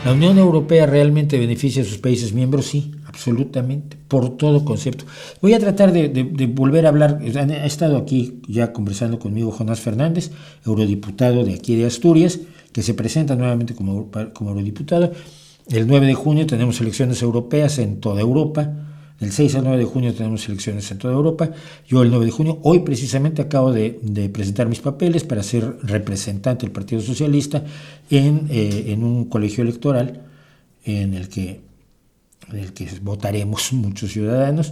¿La Unión Europea realmente beneficia a sus países miembros? Sí, absolutamente, por todo concepto. Voy a tratar de volver a hablar. Ha estado aquí ya conversando conmigo Jonás Fernández, eurodiputado de aquí de Asturias, que se presenta nuevamente como eurodiputado. El 9 de junio tenemos elecciones europeas en toda Europa. Del 6 al 9 de junio tenemos elecciones en toda Europa. Yo el 9 de junio, hoy precisamente acabo de presentar mis papeles para ser representante del Partido Socialista en un colegio electoral en el que votaremos muchos ciudadanos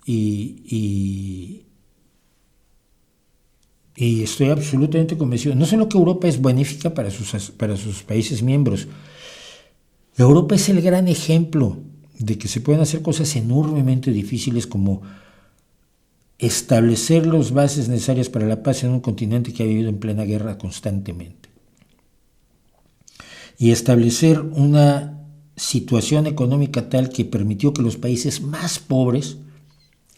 y estoy absolutamente convencido, no solo que Europa es benéfica para sus países miembros, Europa es el gran ejemplo de que se pueden hacer cosas enormemente difíciles como establecer las bases necesarias para la paz en un continente que ha vivido en plena guerra constantemente. Y establecer una situación económica tal que permitió que los países más pobres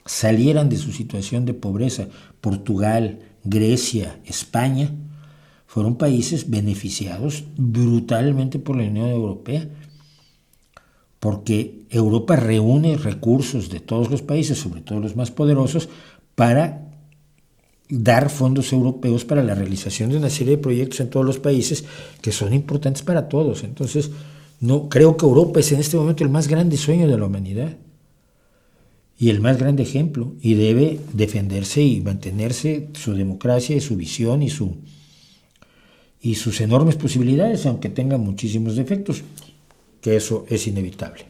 salieran de su situación de pobreza. Portugal, Grecia, España fueron países beneficiados brutalmente por la Unión Europea, porque Europa reúne recursos de todos los países, sobre todo los más poderosos, para dar fondos europeos para la realización de una serie de proyectos en todos los países que son importantes para todos. Entonces, no creo que Europa es en este momento el más grande sueño de la humanidad y el más grande ejemplo, y debe defenderse y mantenerse su democracia y su visión y sus enormes posibilidades, aunque tenga muchísimos defectos, que eso es inevitable.